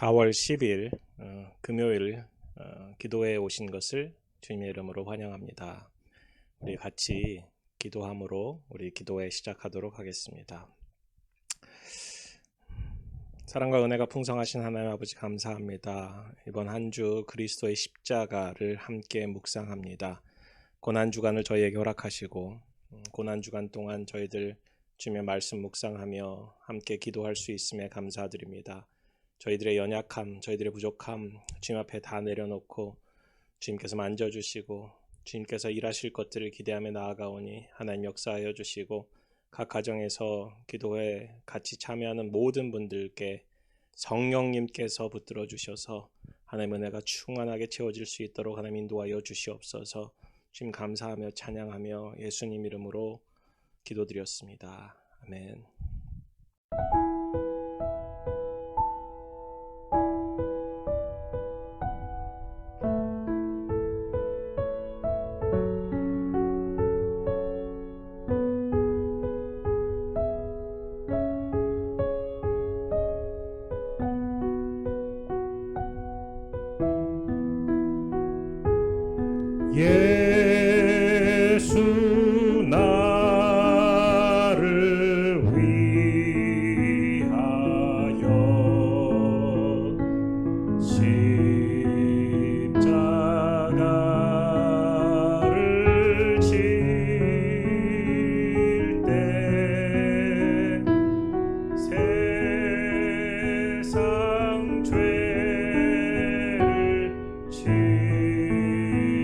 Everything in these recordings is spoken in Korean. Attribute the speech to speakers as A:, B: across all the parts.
A: 4월 10일 금요일 기도회에 오신 것을 주님의 이름으로 환영합니다. 우리 같이 기도함으로 우리 기도회 시작하도록 하겠습니다. 사랑과 은혜가 풍성하신 하나님 아버지 감사합니다. 이번 한 주 그리스도의 십자가를 함께 묵상합니다. 고난주간을 저희에게 허락하시고 고난주간 동안 저희들 주님의 말씀 묵상하며 함께 기도할 수 있음에 감사드립니다. 저희들의 연약함, 저희들의 부족함 주님 앞에 다 내려놓고 주님께서 만져주시고 주님께서 일하실 것들을 기대하며 나아가오니 하나님 역사하여 주시고 각 가정에서 기도에 같이 참여하는 모든 분들께 성령님께서 붙들어 주셔서 하나님 은혜가 충만하게 채워질 수 있도록 하나님 인도하여 주시옵소서. 주님 감사하며 찬양하며 예수님 이름으로 기도드렸습니다. 아멘.
B: 예수 나를 위하여 십자가를 질 때 세상 죄를 받으소서.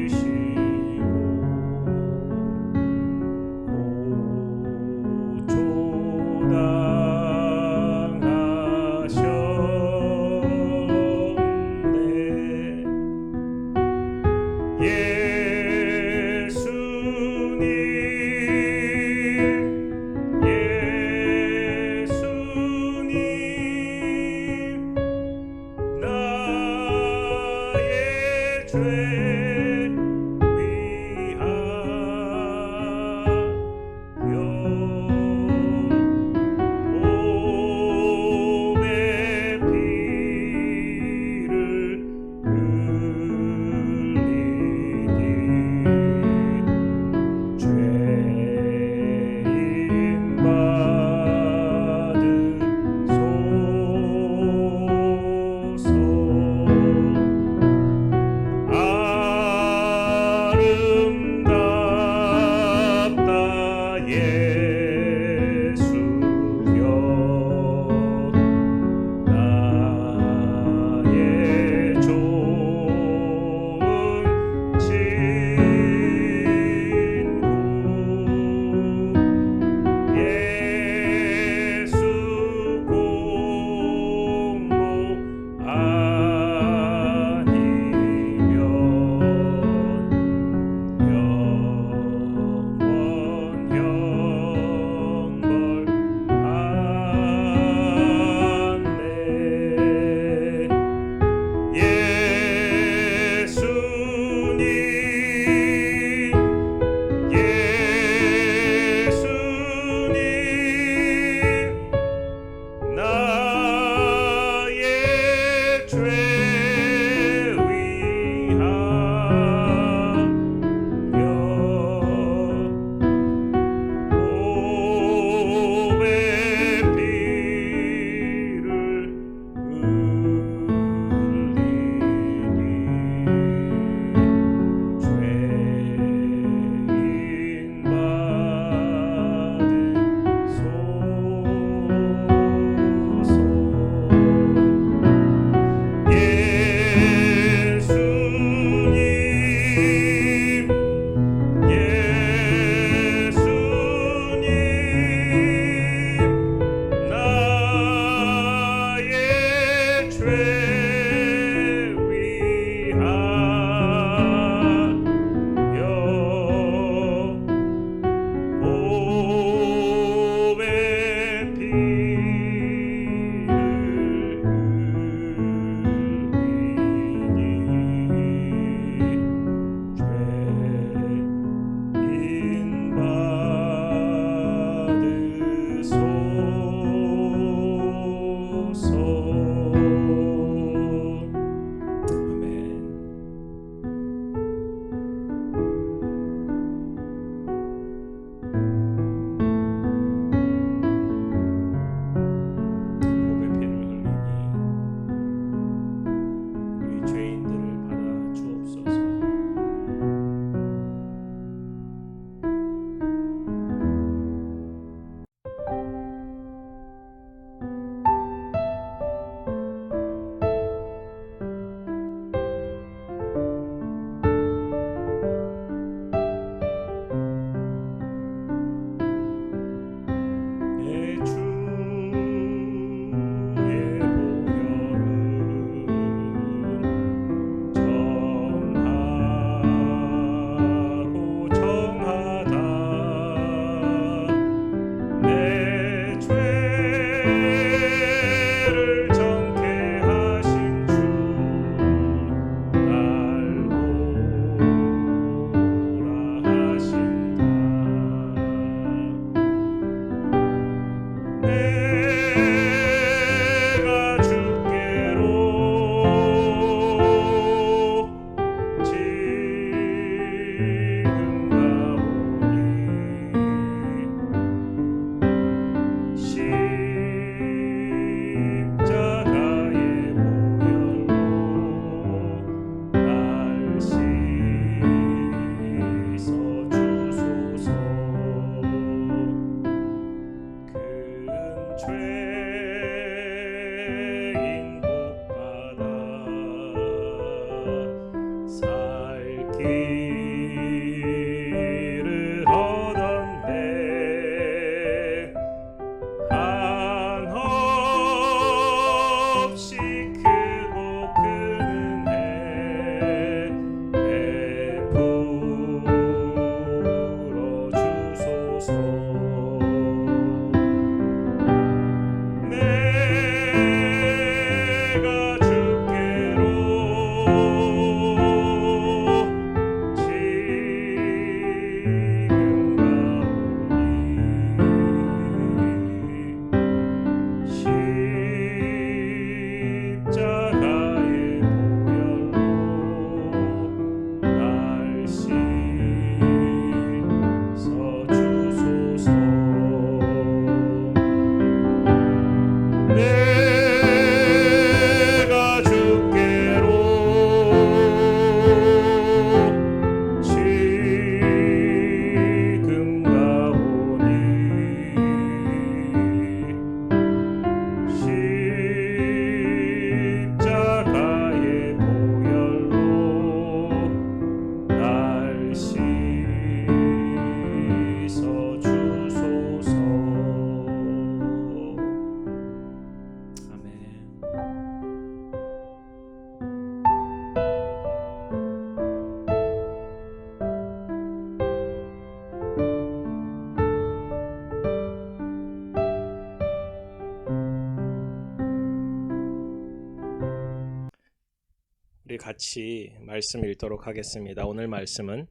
A: 같이 말씀 읽도록 하겠습니다. 오늘 말씀은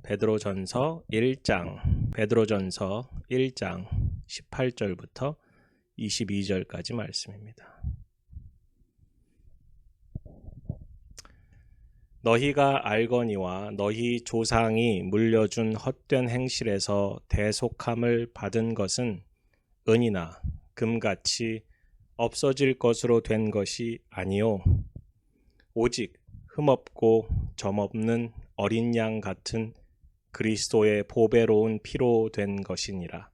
A: 베드로전서 1장 18절부터 22절까지 말씀입니다. 너희가 알거니와 너희 조상이 물려준 헛된 행실에서 대속함을 받은 것은 은이나 금같이 없어질 것으로 된 것이 아니요 오직 흠없고 점없는 어린 양 같은 그리스도의 보배로운 피로 된 것이니라.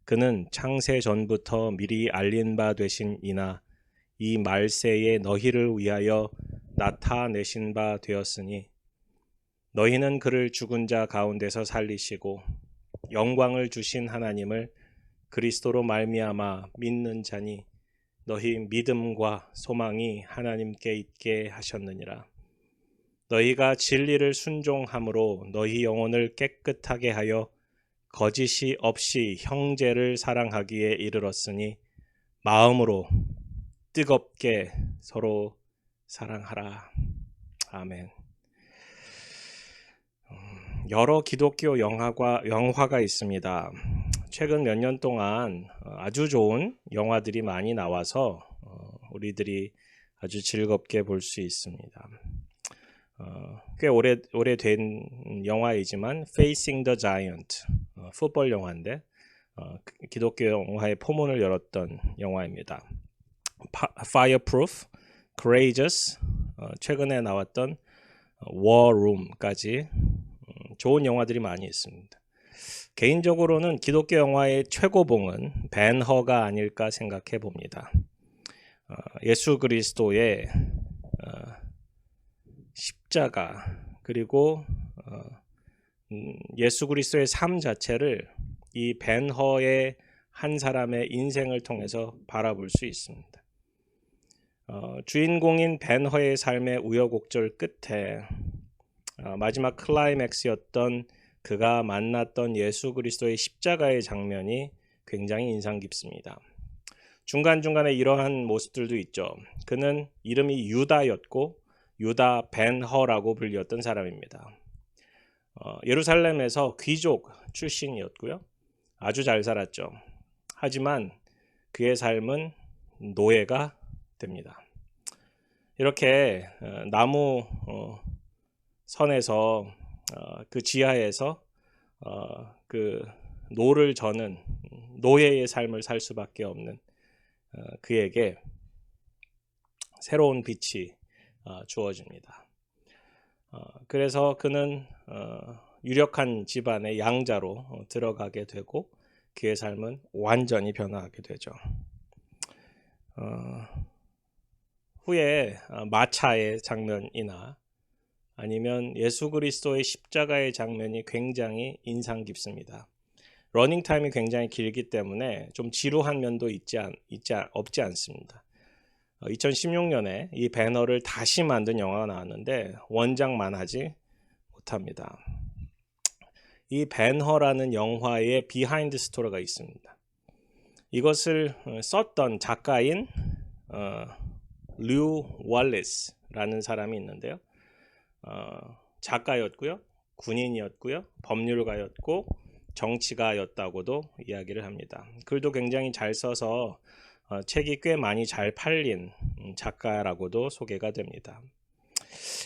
A: 그는 창세 전부터 미리 알린 바 되신 이나 이 말세에 너희를 위하여 나타내신 바 되었으니 너희는 그를 죽은 자 가운데서 살리시고 영광을 주신 하나님을 그리스도로 말미암아 믿는 자니 너희 믿음과 소망이 하나님께 있게 하셨느니라. 너희가 진리를 순종함으로 너희 영혼을 깨끗하게 하여 거짓이 없이 형제를 사랑하기에 이르렀으니 마음으로 뜨겁게 서로 사랑하라. 아멘. 여러 기독교 영화가 있습니다. 최근 몇 년 동안 아주 좋은 영화들이 많이 나와서 우리들이 아주 즐겁게 볼 수 있습니다. 꽤 오래된 영화이지만 Facing the Giant, 풋볼 영화인데 기독교 영화의 포문을 열었던 영화입니다. Fireproof, Courageous, 최근에 나왔던 War Room까지 좋은 영화들이 많이 있습니다. 개인적으로는 기독교 영화의 최고봉은 벤허가 아닐까 생각해 봅니다. 예수 그리스도의 십자가 그리고 예수 그리스도의 삶 자체를 이 벤허의 한 사람의 인생을 통해서 바라볼 수 있습니다. 주인공인 벤허의 삶의 우여곡절 끝에 마지막 클라이맥스였던 그가 만났던 예수 그리스도의 십자가의 장면이 굉장히 인상 깊습니다. 중간중간에 이러한 모습들도 있죠. 그는 이름이 유다였고 유다 벤허라고 불렸던 사람입니다. 예루살렘에서 귀족 출신이었고요. 아주 잘 살았죠. 하지만 그의 삶은 노예가 됩니다. 이렇게 나무 선에서 그 지하에서 그 노를 저는 노예의 삶을 살 수밖에 없는 그에게 새로운 빛이 주어집니다. 그래서 그는 유력한 집안의 양자로 들어가게 되고 그의 삶은 완전히 변화하게 되죠. 후에 마차의 장면이나 아니면 예수 그리스도의 십자가의 장면이 굉장히 인상 깊습니다. 러닝 타임이 굉장히 길기 때문에 좀 지루한 면도 없지 않습니다. 2016년에 이 배너를 다시 만든 영화가 나왔는데 원작만 하지 못합니다. 이 벤허라는 영화의 비하인드 스토리가 있습니다. 이것을 썼던 작가인 류 월리스라는 사람이 있는데요. 작가였고요, 군인이었고요, 법률가였고 정치가였다고도 이야기를 합니다. 글도 굉장히 잘 써서 책이 꽤 많이 잘 팔린 작가라고도 소개가 됩니다.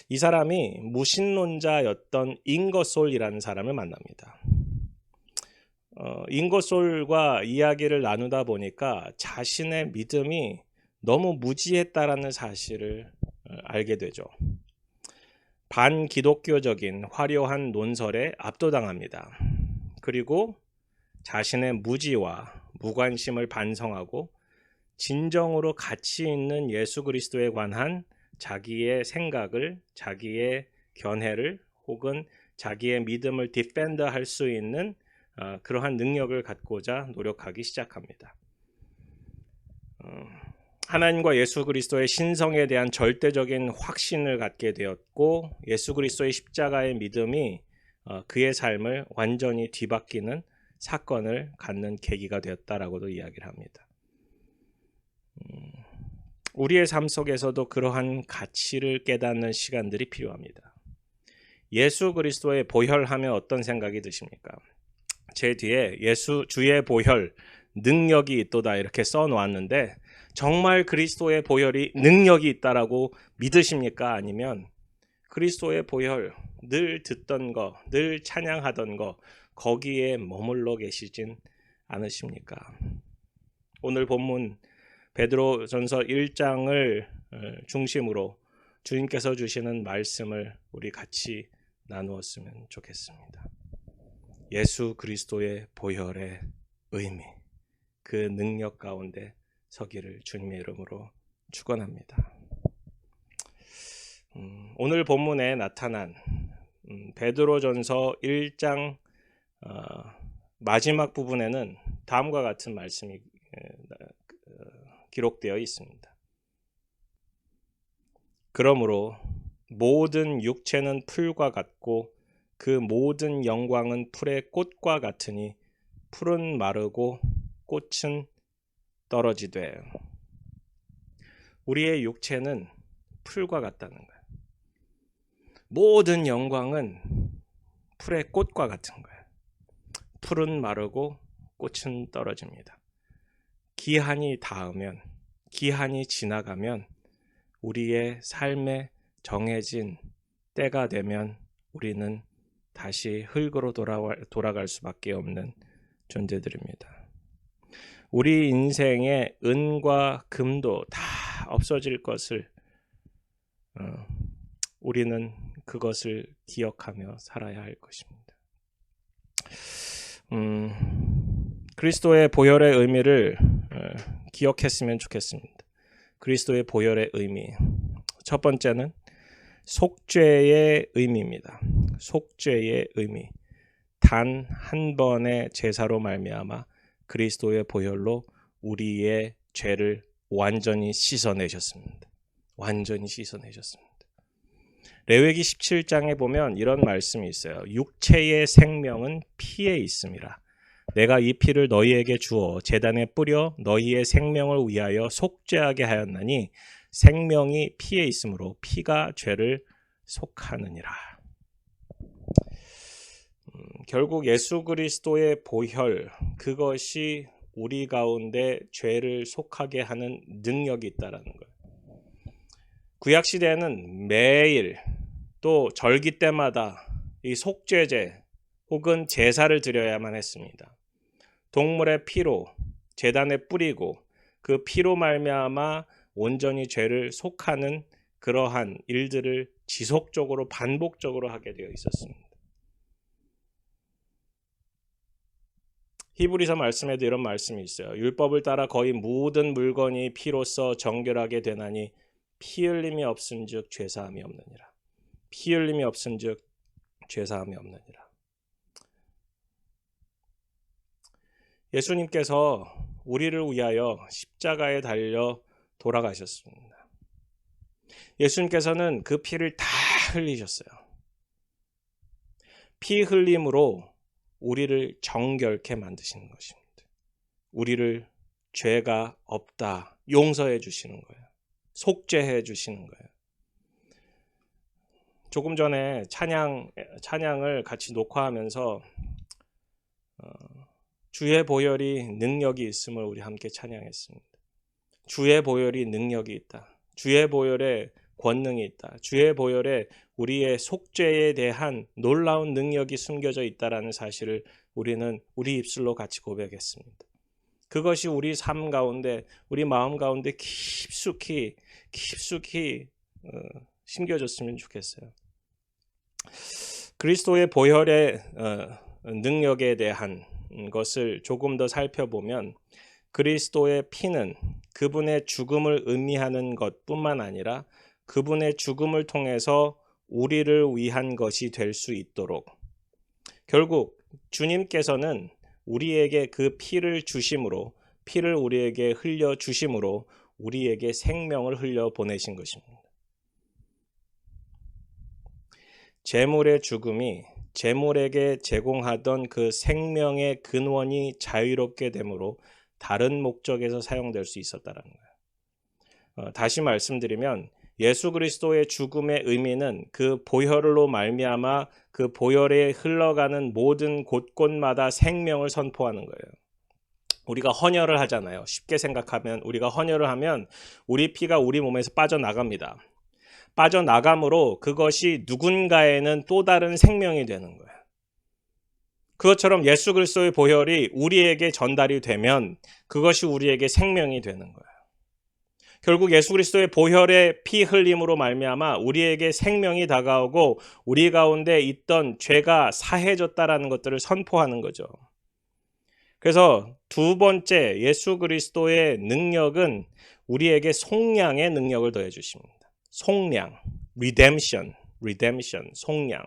A: 이 사람이 무신론자였던 잉거솔이라는 사람을 만납니다. 잉거솔과 이야기를 나누다 보니까 자신의 믿음이 너무 무지했다라는 사실을 알게 되죠. 반기독교적인 화려한 논설에 압도당합니다. 그리고 자신의 무지와 무관심을 반성하고 진정으로 가치 있는 예수 그리스도에 관한 자기의 생각을, 자기의 견해를 혹은 자기의 믿음을 디펜드 할 수 있는 그러한 능력을 갖고자 노력하기 시작합니다. 하나님과 예수 그리스도의 신성에 대한 절대적인 확신을 갖게 되었고 예수 그리스도의 십자가의 믿음이 그의 삶을 완전히 뒤바뀌는 사건을 갖는 계기가 되었다라고도 이야기를 합니다. 우리의 삶 속에서도 그러한 가치를 깨닫는 시간들이 필요합니다. 예수 그리스도의 보혈하면 어떤 생각이 드십니까? 제 뒤에 주의 보혈 능력이 있도다 이렇게 써놓았는데 정말 그리스도의 보혈이 능력이 있다라고 믿으십니까? 아니면 그리스도의 보혈 늘 듣던 거, 늘 찬양하던 거 거기에 머물러 계시진 않으십니까? 오늘 본문 베드로전서 1장을 중심으로 주님께서 주시는 말씀을 우리 같이 나누었으면 좋겠습니다. 예수 그리스도의 보혈의 의미, 그 능력 가운데 서기를 주님의 이름으로 축원합니다. 오늘 본문에 나타난 베드로전서 1장 마지막 부분에는 다음과 같은 말씀이 기록되어 있습니다. 그러므로 모든 육체는 풀과 같고 그 모든 영광은 풀의 꽃과 같으니 풀은 마르고 꽃은 떨어지되. 우리의 육체는 풀과 같다는 거예요. 모든 영광은 풀의 꽃과 같은 거예요. 풀은 마르고 꽃은 떨어집니다. 기한이 닿으면, 기한이 지나가면 우리의 삶에 정해진 때가 되면 우리는 다시 흙으로 돌아갈 수밖에 없는 존재들입니다. 우리 인생의 은과 금도 다 없어질 것을 우리는 그것을 기억하며 살아야 할 것입니다. 그리스도의 보혈의 의미를 기억했으면 좋겠습니다. 그리스도의 보혈의 의미. 첫 번째는 속죄의 의미입니다. 속죄의 의미. 단 한 번의 제사로 말미암아 그리스도의 보혈로 우리의 죄를 완전히 씻어내셨습니다. 완전히 씻어내셨습니다. 레위기 17장에 보면 이런 말씀이 있어요. 육체의 생명은 피에 있음이라. 내가 이 피를 너희에게 주어 제단에 뿌려 너희의 생명을 위하여 속죄하게 하였나니 생명이 피에 있으므로 피가 죄를 속하느니라. 결국 예수 그리스도의 보혈, 그것이 우리 가운데 죄를 속하게 하는 능력이 있다라는 거예요. 구약시대에는 매일 또 절기 때마다 이 속죄제 혹은 제사를 드려야만 했습니다. 동물의 피로 제단에 뿌리고 그 피로 말미암아 온전히 죄를 속하는 그러한 일들을 지속적으로 반복적으로 하게 되어 있었습니다. 히브리서 말씀에도 이런 말씀이 있어요. 율법을 따라 거의 모든 물건이 피로써 정결하게 되나니 피 흘림이 없은즉 죄사함이 없느니라. 피 흘림이 없은즉 죄사함이 없느니라. 예수님께서 우리를 위하여 십자가에 달려 돌아가셨습니다. 예수님께서는 그 피를 다 흘리셨어요. 피 흘림으로 우리를 정결케 만드시는 것입니다. 우리를 죄가 없다 용서해 주시는 거예요. 속죄해 주시는 거예요. 조금 전에 찬양을 같이 녹화하면서 주의 보혈이 능력이 있음을 우리 함께 찬양했습니다. 주의 보혈이 능력이 있다. 주의 보혈에 권능이 있다. 주의 보혈에 우리의 속죄에 대한 놀라운 능력이 숨겨져 있다라는 사실을 우리는 우리 입술로 같이 고백했습니다. 그것이 우리 삶 가운데, 우리 마음 가운데 깊숙이 심겨졌으면 좋겠어요. 그리스도의 보혈의 능력에 대한 것을 조금 더 살펴보면 그리스도의 피는 그분의 죽음을 의미하는 것뿐만 아니라 그분의 죽음을 통해서 우리를 위한 것이 될 수 있도록 결국 주님께서는 우리에게 그 피를 주심으로 피를 우리에게 흘려 주심으로 우리에게 생명을 흘려 보내신 것입니다. 재물의 죽음이 재물에게 제공하던 그 생명의 근원이 자유롭게 되므로 다른 목적에서 사용될 수 있었다는 거예요. 다시 말씀드리면 예수 그리스도의 죽음의 의미는 그 보혈로 말미암아 그 보혈에 흘러가는 모든 곳곳마다 생명을 선포하는 거예요. 우리가 헌혈을 하잖아요. 쉽게 생각하면 우리가 헌혈을 하면 우리 피가 우리 몸에서 빠져나갑니다. 빠져나감으로 그것이 누군가에는 또 다른 생명이 되는 거예요. 그것처럼 예수 그리스도의 보혈이 우리에게 전달이 되면 그것이 우리에게 생명이 되는 거예요. 결국 예수 그리스도의 보혈의 피 흘림으로 말미암아 우리에게 생명이 다가오고 우리 가운데 있던 죄가 사해졌다라는 것들을 선포하는 거죠. 그래서 두 번째 예수 그리스도의 능력은 우리에게 속량의 능력을 더해 주십니다. 속량, redemption, 속량.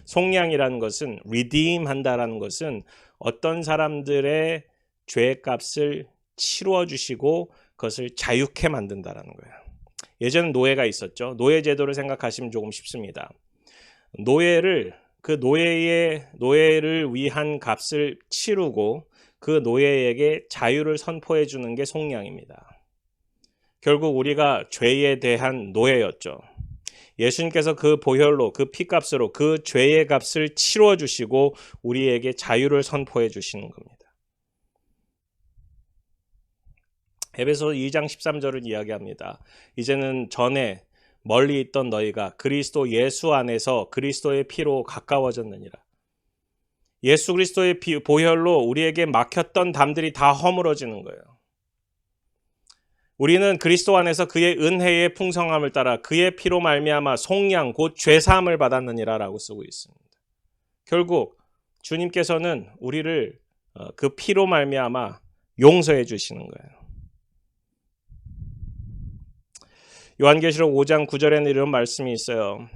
A: 속량이라는 것은 redeem 한다라는 것은 어떤 사람들의 죄값을 치루어 주시고 그것을 자유케 만든다라는 거예요. 예전에 노예가 있었죠. 노예 제도를 생각하시면 조금 쉽습니다. 노예를 위한 값을 치르고 그 노예에게 자유를 선포해 주는 게 속량입니다. 결국 우리가 죄에 대한 노예였죠. 예수님께서 그 보혈로 그 피값으로 그 죄의 값을 치루어 주시고 우리에게 자유를 선포해 주시는 겁니다. 에베소 2장 13절을 이야기합니다. 이제는 전에 멀리 있던 너희가 그리스도 예수 안에서 그리스도의 피로 가까워졌느니라. 예수 그리스도의 보혈로 우리에게 막혔던 담들이 다 허물어지는 거예요. 우리는 그리스도 안에서 그의 은혜의 풍성함을 따라 그의 피로 말미암아 속량 곧 죄사함을 받았느니라 라고 쓰고 있습니다. 결국 주님께서는 우리를 그 피로 말미암아 용서해 주시는 거예요. 요한계시록 5장 9절에는 이런 말씀이 있어요.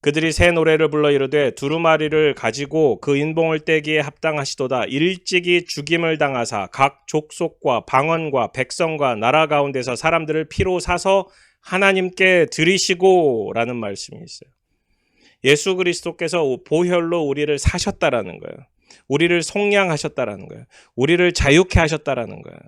A: 그들이 새 노래를 불러 이르되 두루마리를 가지고 그 인봉을 떼기에 합당하시도다. 일찍이 죽임을 당하사 각 족속과 방언과 백성과 나라 가운데서 사람들을 피로 사서 하나님께 드리시고 라는 말씀이 있어요. 예수 그리스도께서 보혈로 우리를 사셨다라는 거예요. 우리를 속량하셨다라는 거예요. 우리를 자유케 하셨다라는 거예요.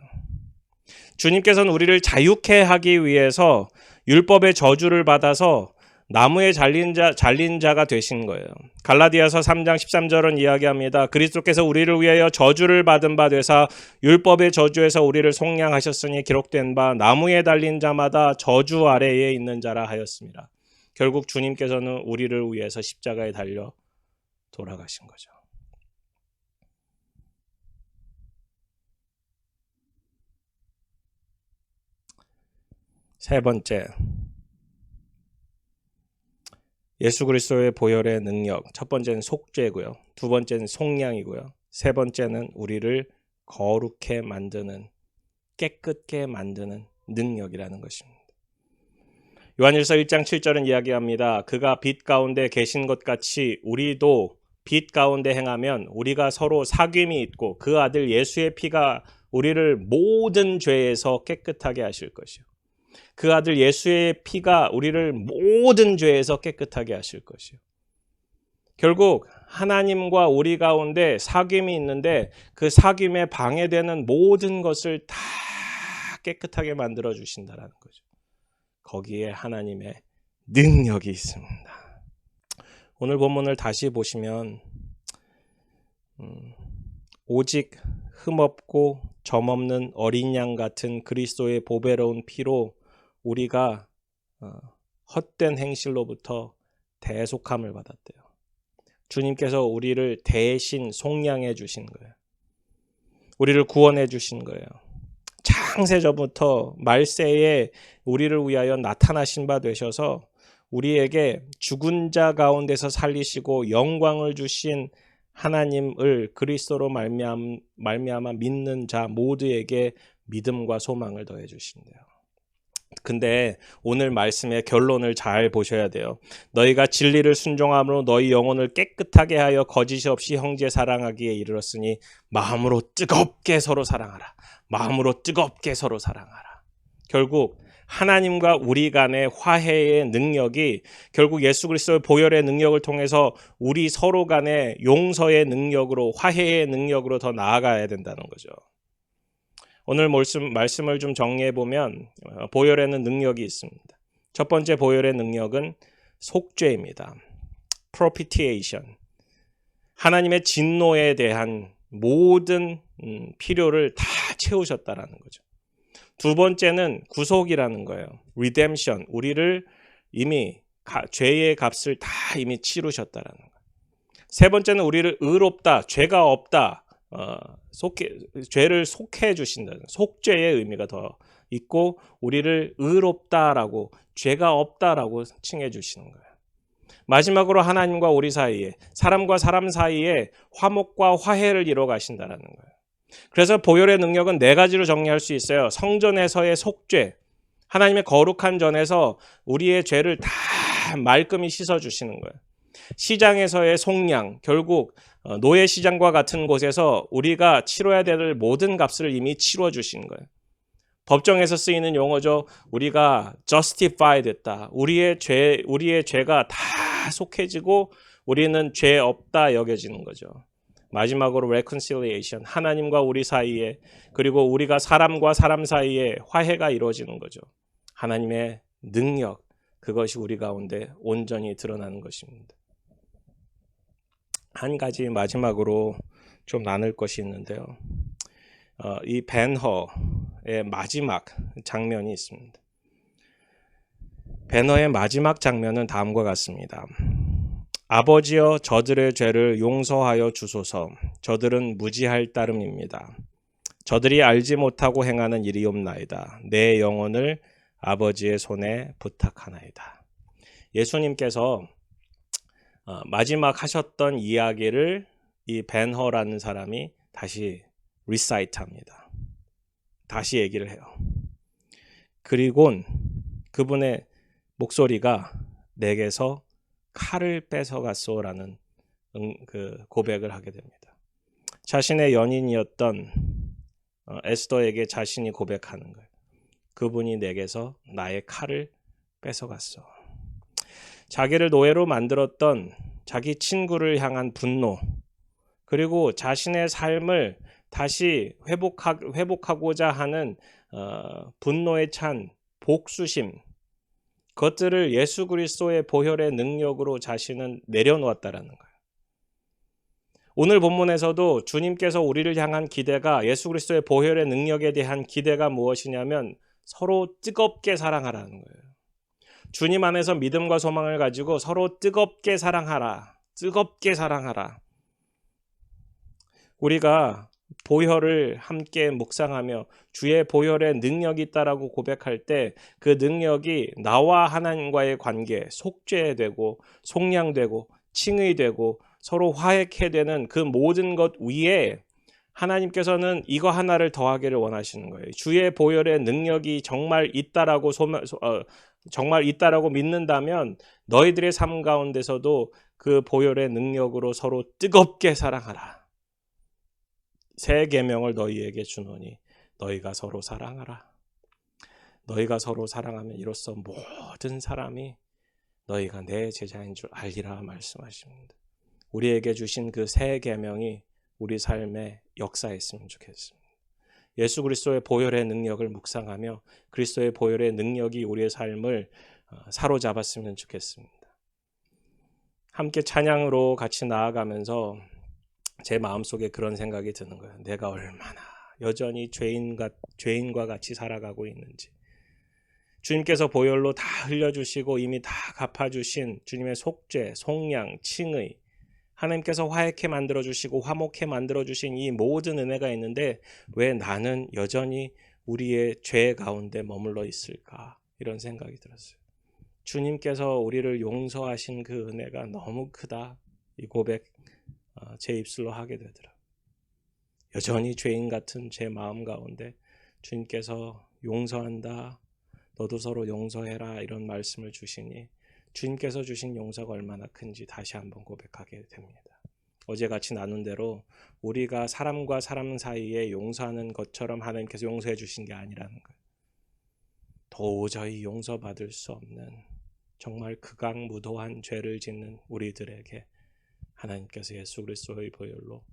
A: 주님께서는 우리를 자유케 하기 위해서 율법의 저주를 받아서 나무에 잘린 자가 되신 거예요. 갈라디아서 3장 13절은 이야기합니다. 그리스도께서 우리를 위하여 저주를 받은 바 되사 율법의 저주에서 우리를 속량하셨으니 기록된 바 나무에 달린 자마다 저주 아래에 있는 자라 하였습니다. 결국 주님께서는 우리를 위해서 십자가에 달려 돌아가신 거죠. 세 번째, 예수 그리스도의 보혈의 능력. 첫 번째는 속죄고요. 두 번째는 속량이고요. 세 번째는 우리를 거룩해 만드는, 깨끗게 만드는 능력이라는 것입니다. 요한일서 1장 7절은 이야기합니다. 그가 빛 가운데 계신 것 같이 우리도 빛 가운데 행하면 우리가 서로 사귐이 있고 그 아들 예수의 피가 우리를 모든 죄에서 깨끗하게 하실 것이요. 그 아들 예수의 피가 우리를 모든 죄에서 깨끗하게 하실 것이요. 결국 하나님과 우리 가운데 사귐이 있는데 그 사귐에 방해되는 모든 것을 다 깨끗하게 만들어 주신다는 거죠. 거기에 하나님의 능력이 있습니다. 오늘 본문을 다시 보시면 오직 흠없고 점없는 어린 양 같은 그리스도의 보배로운 피로 우리가 헛된 행실로부터 대속함을 받았대요. 주님께서 우리를 대신 속량해 주신 거예요. 우리를 구원해 주신 거예요. 창세전부터 말세에 우리를 위하여 나타나신 바 되셔서 우리에게 죽은 자 가운데서 살리시고 영광을 주신 하나님을 그리스도로 말미암아 믿는 자 모두에게 믿음과 소망을 더해 주신대요. 근데 오늘 말씀의 결론을 잘 보셔야 돼요. 너희가 진리를 순종함으로 너희 영혼을 깨끗하게 하여 거짓이 없이 형제 사랑하기에 이르렀으니 마음으로 뜨겁게 서로 사랑하라. 마음으로 뜨겁게 서로 사랑하라. 결국 하나님과 우리 간의 화해의 능력이 결국 예수 그리스도의 보혈의 능력을 통해서 우리 서로 간의 용서의 능력으로 화해의 능력으로 더 나아가야 된다는 거죠. 오늘 말씀을 좀 정리해 보면 보혈에는 능력이 있습니다. 첫 번째 보혈의 능력은 속죄입니다. propitiation. 하나님의 진노에 대한 모든 필요를 다 채우셨다라는 거죠. 두 번째는 구속이라는 거예요. redemption. 우리를 이미 죄의 값을 다 이미 치르셨다라는 거예요. 세 번째는 우리를 의롭다, 죄가 없다, 죄를 속해 주신다는 속죄의 의미가 더 있고 우리를 의롭다라고 죄가 없다라고 칭해 주시는 거예요. 마지막으로 하나님과 우리 사이에 사람과 사람 사이에 화목과 화해를 이루어 가신다라는 거예요. 그래서 보혈의 능력은 네 가지로 정리할 수 있어요. 성전에서의 속죄, 하나님의 거룩한 전에서 우리의 죄를 다 말끔히 씻어 주시는 거예요. 시장에서의 속량, 결국 노예 시장과 같은 곳에서 우리가 치러야 될 모든 값을 이미 치러 주신 거예요. 법정에서 쓰이는 용어죠. 우리가 justify 됐다. 우리의 죄가 다 속해지고 우리는 죄 없다 여겨지는 거죠. 마지막으로 reconciliation, 하나님과 우리 사이에 그리고 우리가 사람과 사람 사이에 화해가 이루어지는 거죠. 하나님의 능력, 그것이 우리 가운데 온전히 드러나는 것입니다. 한 가지 마지막으로 좀 나눌 것이 있는데요. 이 벤허의 마지막 장면이 있습니다. 벤허의 마지막 장면은 다음과 같습니다. 아버지여 저들의 죄를 용서하여 주소서. 저들은 무지할 따름입니다. 저들이 알지 못하고 행하는 일이옵나이다. 내 영혼을 아버지의 손에 부탁하나이다. 예수님께서 마지막 하셨던 이야기를 이 벤허라는 사람이 다시 리사이트합니다. 다시 얘기를 해요. 그리곤 그분의 목소리가 내게서 칼을 뺏어갔소라는 그 고백을 하게 됩니다. 자신의 연인이었던 에스더에게 자신이 고백하는 거예요. 그분이 내게서 나의 칼을 뺏어갔어. 자기를 노예로 만들었던 자기 친구를 향한 분노, 그리고 자신의 삶을 다시 회복하고자 하는 분노에 찬 복수심, 그것들을 예수 그리스도의 보혈의 능력으로 자신은 내려놓았다라는 거예요. 오늘 본문에서도 주님께서 우리를 향한 기대가, 예수 그리스도의 보혈의 능력에 대한 기대가 무엇이냐면 서로 뜨겁게 사랑하라는 거예요. 주님 안에서 믿음과 소망을 가지고 서로 뜨겁게 사랑하라. 뜨겁게 사랑하라. 우리가 보혈을 함께 묵상하며 주의 보혈의 능력이 있다라고 고백할 때 그 능력이 나와 하나님과의 관계, 속죄되고 속량되고 칭의되고 서로 화해케 되는 그 모든 것 위에 하나님께서는 이거 하나를 더하기를 원하시는 거예요. 주의 보혈의 능력이 정말 있다라고 정말 있다라고 믿는다면 너희들의 삶 가운데서도 그 보혈의 능력으로 서로 뜨겁게 사랑하라. 새 계명을 너희에게 주노니 너희가 서로 사랑하라. 너희가 서로 사랑하면 이로써 모든 사람이 너희가 내 제자인 줄 알리라 말씀하십니다. 우리에게 주신 그 새 계명이 우리 삶에 역사했으면 좋겠습니다. 예수 그리스도의 보혈의 능력을 묵상하며 그리스도의 보혈의 능력이 우리의 삶을 사로잡았으면 좋겠습니다. 함께 찬양으로 같이 나아가면서 제 마음속에 그런 생각이 드는 거예요. 내가 얼마나 여전히 죄인과 같이 살아가고 있는지. 주님께서 보혈로 다 흘려주시고 이미 다 갚아주신 주님의 속죄, 속량, 칭의, 하나님께서 화해케 만들어주시고 화목케 만들어주신 이 모든 은혜가 있는데 왜 나는 여전히 우리의 죄 가운데 머물러 있을까? 이런 생각이 들었어요. 주님께서 우리를 용서하신 그 은혜가 너무 크다. 이 고백 제 입술로 하게 되더라고요. 여전히 죄인 같은 제 마음 가운데 주님께서 용서한다. 너도 서로 용서해라. 이런 말씀을 주시니 주님께서 주신 용서가 얼마나 큰지 다시 한번 고백하게 됩니다. 어제 같이 나눈 대로 우리가 사람과 사람 사이에 용서하는 것처럼 하나님께서 용서해 주신 게 아니라는 거예요. 도저히 용서받을 수 없는 정말 극악무도한 죄를 짓는 우리들에게 하나님께서 예수 그리스도의 보혈로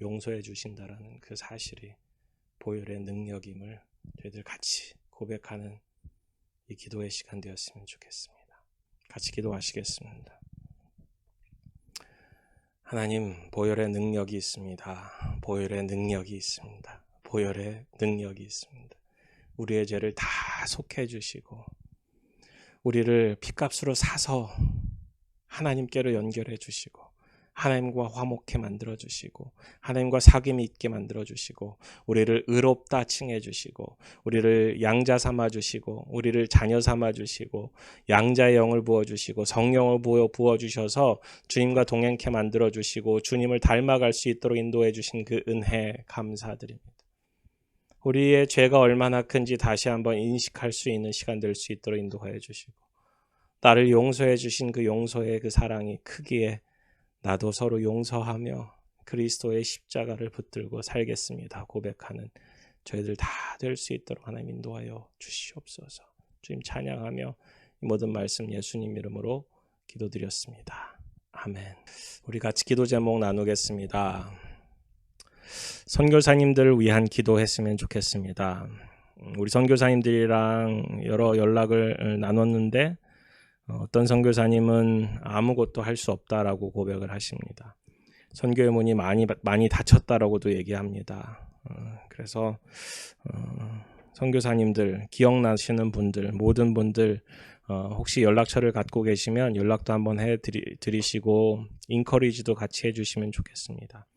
A: 용서해 주신다라는 그 사실이 보혈의 능력임을 저희들 같이 고백하는 이 기도의 시간 되었으면 좋겠습니다. 같이 기도하시겠습니다. 하나님, 보혈의 능력이 있습니다. 보혈의 능력이 있습니다. 보혈의 능력이 있습니다. 우리의 죄를 다 속해 주시고 우리를 핏값으로 사서 하나님께로 연결해 주시고 하나님과 화목해 만들어 주시고 하나님과 사귐이 있게 만들어 주시고 우리를 의롭다 칭해 주시고 우리를 양자 삼아 주시고 우리를 자녀 삼아 주시고 양자의 영을 부어 주시고 성령을 부어 주셔서 주님과 동행케 만들어 주시고 주님을 닮아갈 수 있도록 인도해 주신 그 은혜 감사드립니다. 우리의 죄가 얼마나 큰지 다시 한번 인식할 수 있는 시간 될 수 있도록 인도하여 주시고 나를 용서해 주신 그 용서의 그 사랑이 크기에 나도 서로 용서하며 그리스도의 십자가를 붙들고 살겠습니다. 고백하는 저희들 다 될 수 있도록 하나님 인도하여 주시옵소서. 주님 찬양하며 이 모든 말씀 예수님 이름으로 기도드렸습니다. 아멘. 우리 같이 기도 제목 나누겠습니다. 선교사님들을 위한 기도했으면 좋겠습니다. 우리 선교사님들이랑 여러 연락을 나눴는데 어떤 선교사님은 아무것도 할 수 없다라고 고백을 하십니다. 선교의 문이 많이 닫혔다라고도 얘기합니다. 그래서 선교사님들, 기억나시는 분들, 모든 분들 혹시 연락처를 갖고 계시면 연락도 한번 해드리시고 인커리지도 같이 해주시면 좋겠습니다.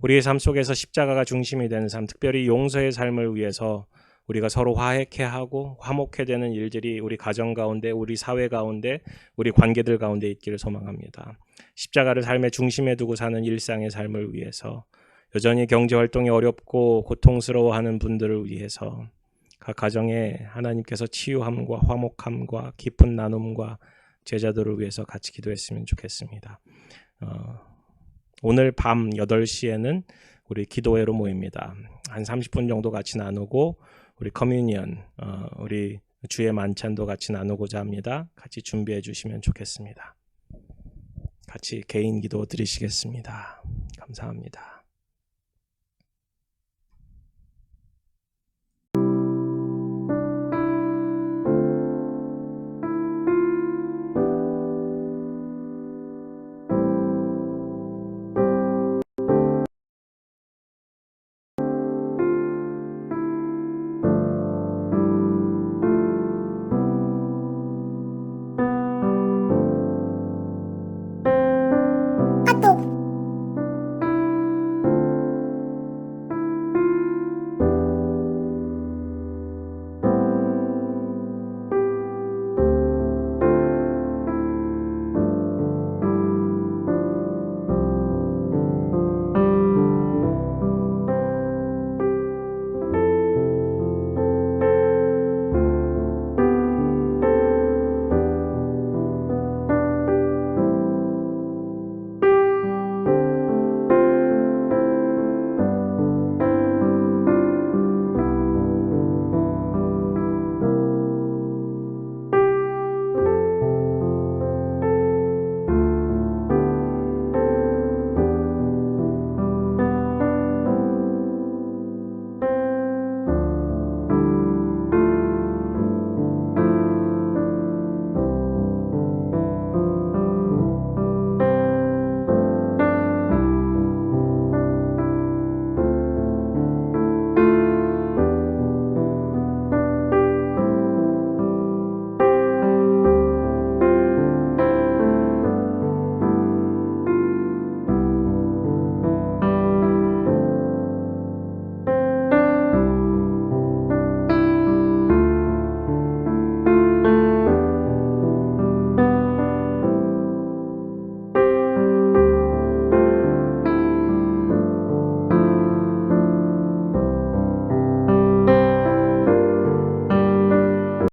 A: 우리의 삶 속에서 십자가가 중심이 되는 삶, 특별히 용서의 삶을 위해서 우리가 서로 화해케 하고 화목케 되는 일들이 우리 가정 가운데, 우리 사회 가운데, 우리 관계들 가운데 있기를 소망합니다. 십자가를 삶의 중심에 두고 사는 일상의 삶을 위해서 여전히 경제활동이 어렵고 고통스러워하는 분들을 위해서 각 가정에 하나님께서 치유함과 화목함과 깊은 나눔과 제자들을 위해서 같이 기도했으면 좋겠습니다. 오늘 밤 8시에는 우리 기도회로 모입니다. 한 30분 정도 같이 나누고 우리 커뮤니언, 우리 주의 만찬도 같이 나누고자 합니다. 같이 준비해 주시면 좋겠습니다. 같이 개인 기도 드리시겠습니다. 감사합니다.